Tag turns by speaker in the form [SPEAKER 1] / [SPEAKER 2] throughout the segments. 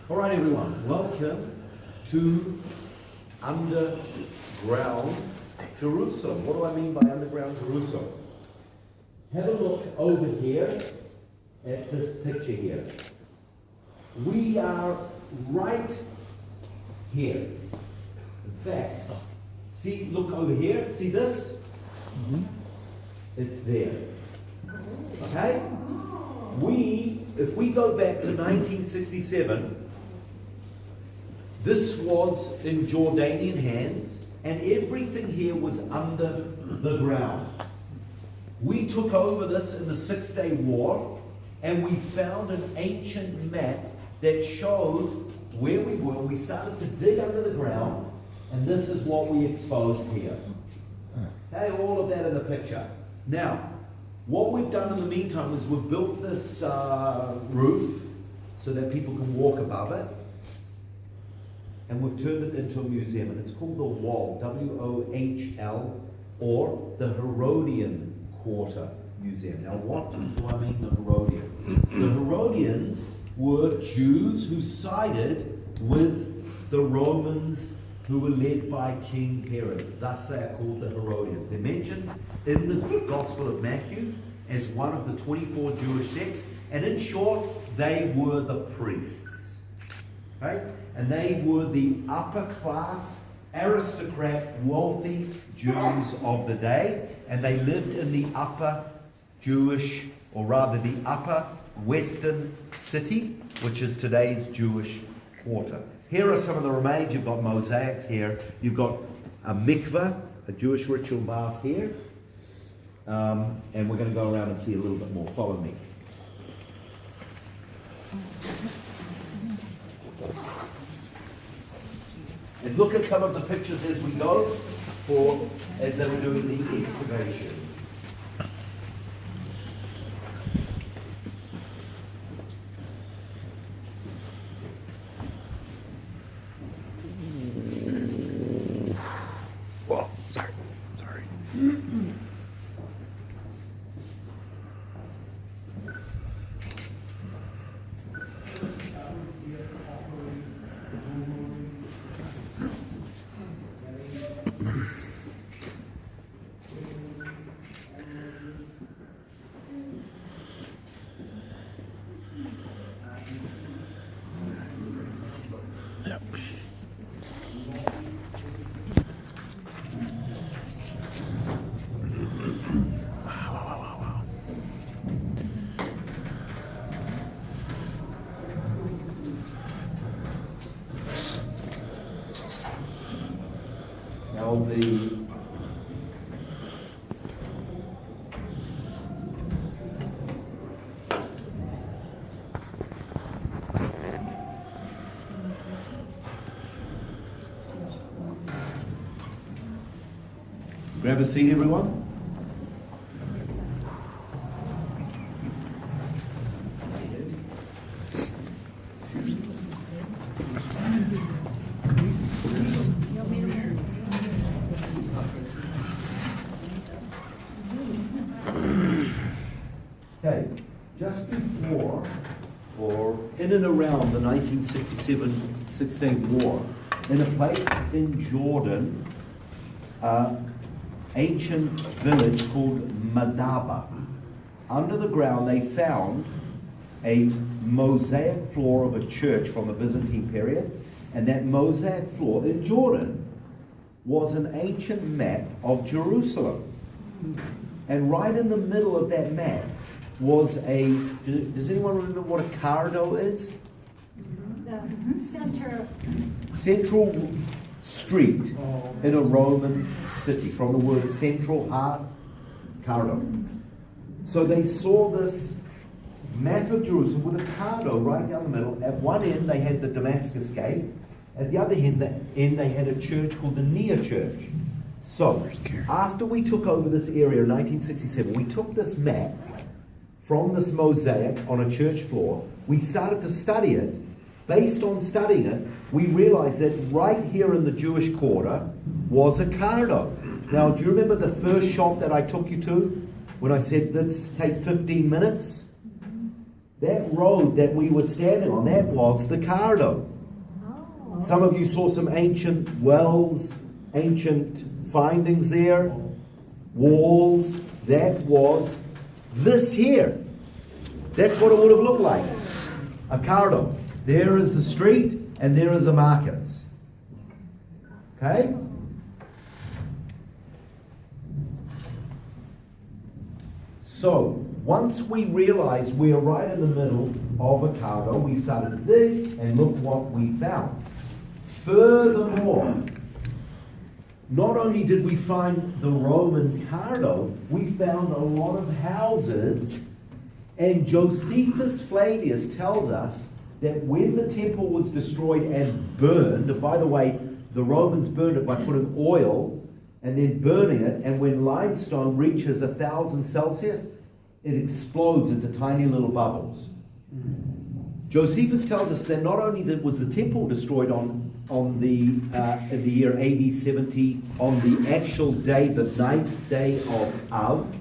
[SPEAKER 1] All right, everyone, welcome to underground Jerusalem. What do I mean by underground Jerusalem? Have a look over here at this picture here. We are right here. In fact, see, look over here, see this? It's there. Okay? If we go back to 1967, this was in Jordanian hands, and everything here was under the ground. We took over this in the 6-Day War, and we found an ancient map that showed where we were. We started to dig under the ground, and this is what we exposed here. Okay, all of that in the picture. Now, what we've done in the meantime is we've built this roof so that people can walk above it. And we've turned it into a museum, and it's called the Wall, W-O-H-L, or the Herodian Quarter Museum. Now, what do I mean the Herodian? The Herodians were Jews who sided with the Romans who were led by King Herod. Thus they are called the Herodians. They're mentioned in the Gospel of Matthew as one of the 24 Jewish sects, and in short, they were the priests. Right? And they were the upper class, aristocrat, wealthy Jews of the day, and they lived in the upper Jewish, or rather the upper western city, which is today's Jewish quarter. Here are some of the remains. You've got mosaics here. You've got a mikveh, a Jewish ritual bath here. And we're going to go around and see a little bit more. Follow me. And look at some of the pictures as we go, as they were doing the excavation.
[SPEAKER 2] Whoa, sorry. Yep. Wow.
[SPEAKER 1] Now grab a seat, everyone. Okay, just before or in and around the 1967 Six-Day War, in a place in Jordan, ancient village called Madaba. Under the ground they found a mosaic floor of a church from the Byzantine period, and that mosaic floor in Jordan was an ancient map of Jerusalem. And right in the middle of that map was does anyone remember what a cardo is?
[SPEAKER 3] The
[SPEAKER 1] Central street in a Roman city, from the word central, cardo. So they saw this map of Jerusalem with a cardo right down the middle. At one end they had the Damascus Gate. At the other end they had a church called the Nia Church. So after we took over this area in 1967, we took this map from this mosaic on a church floor. We started to study it. Based on studying it, we realized that right here in the Jewish quarter was a cardo. Now, do you remember the first shop that I took you to when I said, let's take 15 minutes? That road that we were standing on, that was the Cardo. Some of you saw some ancient wells, ancient findings there, walls. That was this here. That's what it would have looked like. A Cardo. There is the street and there is the markets. Okay? So, once we realized we are right in the middle of a Cardo, we started to dig and look what we found. Furthermore, not only did we find the Roman Cardo, we found a lot of houses, and Josephus Flavius tells us that when the temple was destroyed and burned, and by the way, the Romans burned it by putting oil and then burning it, and when limestone reaches 1,000 Celsius, it explodes into tiny little bubbles. Josephus tells us that not only was the temple destroyed in the year AD 70, on the actual day, the 9th day of Av,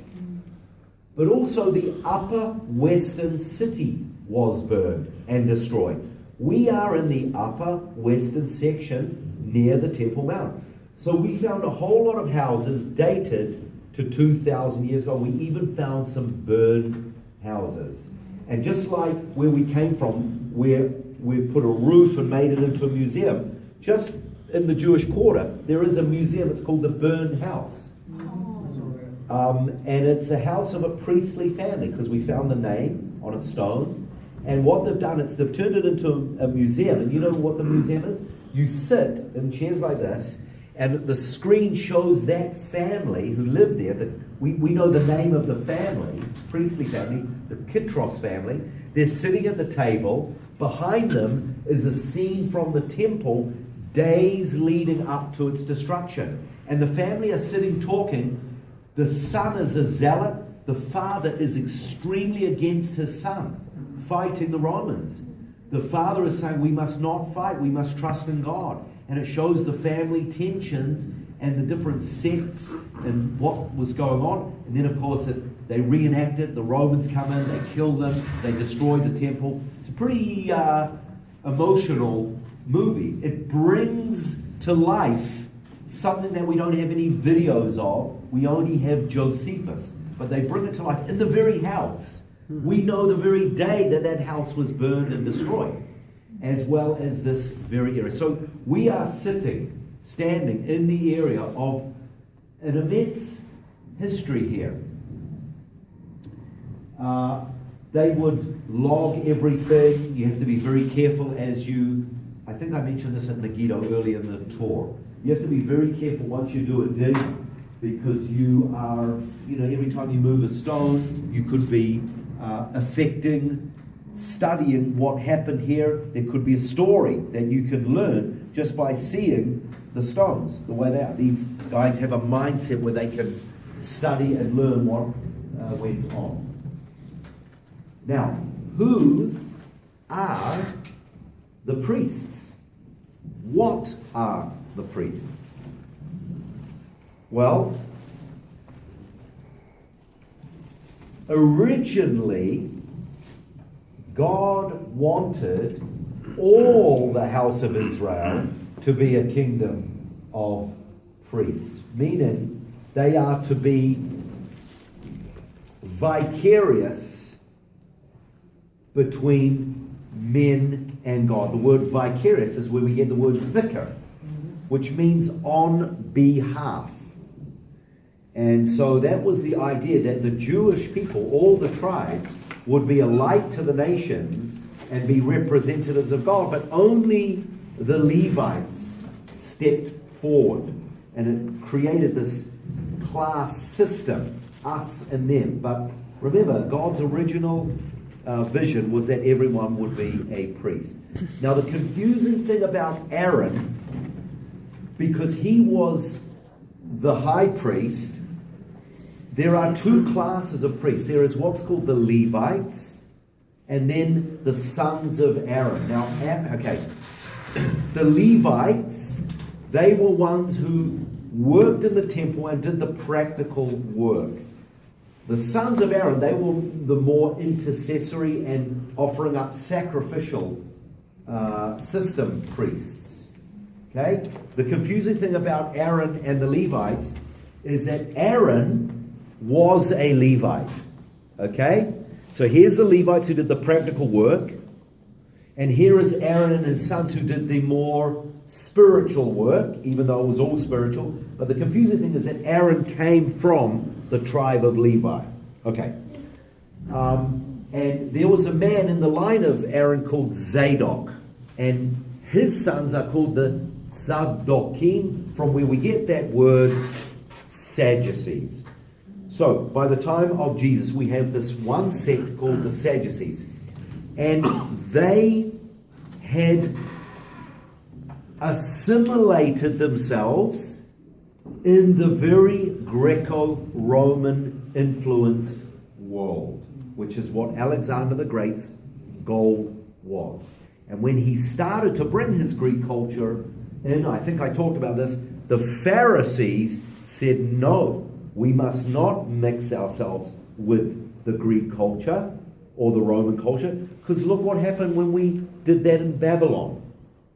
[SPEAKER 1] but also the upper western city was burned and destroyed. We are in the upper western section near the Temple Mount. So we found a whole lot of houses dated to 2,000 years ago. We even found some burned houses. And just like where we came from, where we've put a roof and made it into a museum, just in the Jewish Quarter, there is a museum. It's called the Burned House. And it's a house of a priestly family, because we found the name on a stone. And what they've done is they've turned it into a museum. And you know what the museum is? You sit in chairs like this, and the screen shows that family who lived there. That we know the name of the family, priestly family, the Kitros family. They're sitting at the table. Behind them is a scene from the temple days leading up to its destruction. And the family are sitting talking. The son is a zealot. The father is extremely against his son, fighting the Romans. The father is saying, we must not fight, we must trust in God. And it shows the family tensions and the different sects and what was going on. And then, of course, they reenact it. The Romans come in, they kill them, they destroy the temple. It's a pretty emotional movie. It brings to life something that we don't have any videos of. We only have Josephus. But they bring it to life in the very house. We know the very day that that house was burned and destroyed, as well as this very area. So we are standing in the area of an immense history here. They would log everything. You have to be very careful as you, I think I mentioned this at Megiddo early in the tour. You have to be very careful once you do a dig, because you are, every time you move a stone, you could be studying what happened here. There could be a story that you can learn just by seeing the stones, the way they are. These guys have a mindset where they can study and learn what went on. Now, who are the priests? What are the priests? Well, originally, God wanted all the house of Israel to be a kingdom of priests, meaning they are to be vicarious between men and God. The word vicarious is where we get the word vicar, which means on behalf. And so that was the idea, that the Jewish people, all the tribes, would be a light to the nations and be representatives of God. But only the Levites stepped forward, and it created this class system, us and them. But remember, God's original vision was that everyone would be a priest. Now, the confusing thing about Aaron, because he was the high priest, there are two classes of priests. There is what's called the Levites, and then the sons of Aaron. Now, the Levites, they were ones who worked in the temple and did the practical work. The sons of Aaron, they were the more intercessory and offering up sacrificial system priests. Okay? The confusing thing about Aaron and the Levites is that Aaron was a Levite. Okay? So here's the Levites who did the practical work. And here is Aaron and his sons who did the more spiritual work, even though it was all spiritual. But the confusing thing is that Aaron came from the tribe of Levi. Okay. And there was a man in the line of Aaron called Zadok. And his sons are called the Zadokim, from where we get that word Sadducees. So, by the time of Jesus, we have this one sect called the Sadducees. And they had assimilated themselves in the very Greco-Roman influenced world, which is what Alexander the Great's goal was. And when he started to bring his Greek culture in, I think I talked about this, the Pharisees said, no, we must not mix ourselves with the Greek culture or the Roman culture, because look what happened when we did that in Babylon.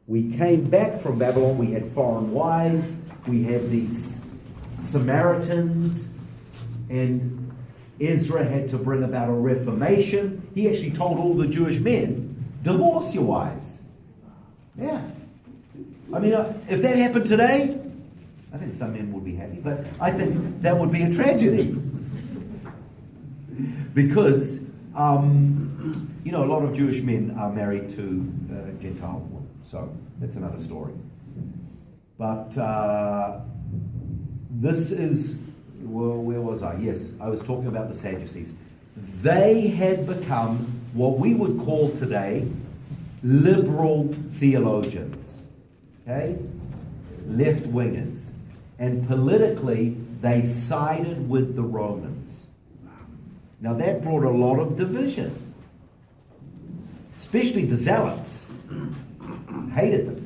[SPEAKER 1] We came back from Babylon, we had foreign wives, we had these Samaritans, and Ezra had to bring about a reformation. He actually told all the Jewish men, divorce your wives. Yeah. I mean, if that happened today, I think some men would be happy, but I think that would be a tragedy. Because, you know, a lot of Jewish men are married to Gentile women, so that's another story. But this is, well, where was I? Yes, I was talking about the Sadducees. They had become what we would call today liberal theologians, okay? Left-wingers. And politically, they sided with the Romans. Now that brought a lot of division. Especially the Zealots hated them.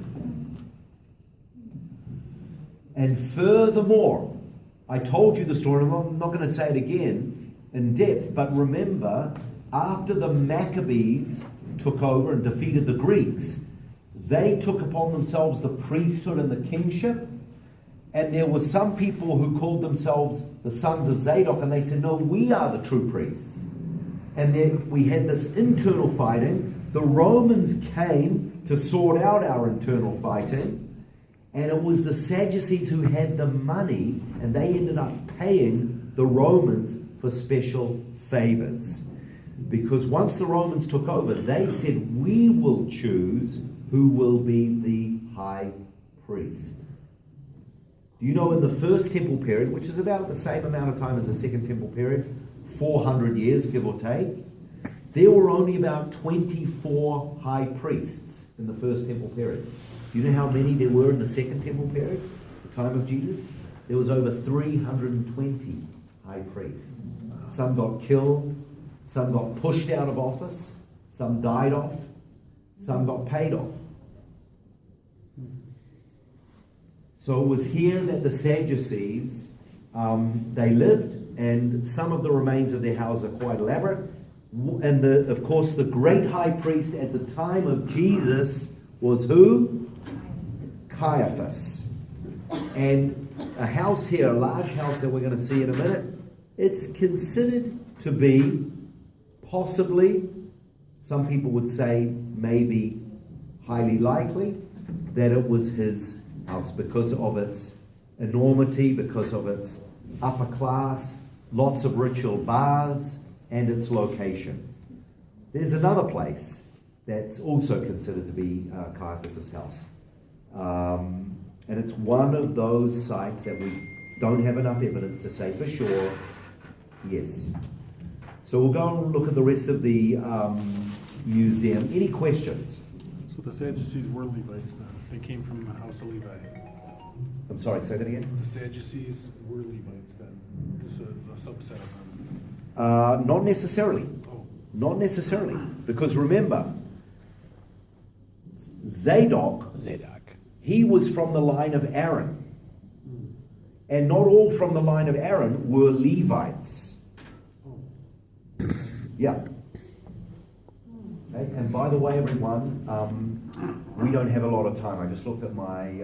[SPEAKER 1] And furthermore, I told you the story, I'm not going to say it again in depth, but remember, after the Maccabees took over and defeated the Greeks, they took upon themselves the priesthood and the kingship. And there were some people who called themselves the sons of Zadok, and they said, no, we are the true priests. And then we had this internal fighting. The Romans came to sort out our internal fighting, and it was the Sadducees who had the money, and they ended up paying the Romans for special favors. Because once the Romans took over, they said, we will choose who will be the high priest. You know, in the first temple period, which is about the same amount of time as the second temple period, 400 years, give or take, there were only about 24 high priests in the first temple period. Do you know how many there were in the second temple period, the time of Jesus? There was over 320 high priests. Some got killed, some got pushed out of office, some died off, some got paid off. So it was here that the Sadducees, they lived, and some of the remains of their house are quite elaborate. And of course, the great high priest at the time of Jesus was who? Caiaphas. And a house here, a large house that we're going to see in a minute, it's considered to be possibly, some people would say maybe highly likely, that it was his house because of its enormity, because of its upper class, lots of ritual baths, and its location. There's another place that's also considered to be Caiaphas' house. And it's one of those sites that we don't have enough evidence to say for sure, yes. So we'll go and look at the rest of the museum. Any questions?
[SPEAKER 3] So the Sadducees were Levites then. They came from the house of Levi.
[SPEAKER 1] I'm sorry, say that again?
[SPEAKER 3] The Sadducees were Levites then. Just a subset of them.
[SPEAKER 1] Not necessarily.
[SPEAKER 3] Oh.
[SPEAKER 1] Not necessarily. Because remember, Zadok, he was from the line of Aaron. And not all from the line of Aaron were Levites. Yeah. Okay, and by the way, everyone, we don't have a lot of time. I just looked at my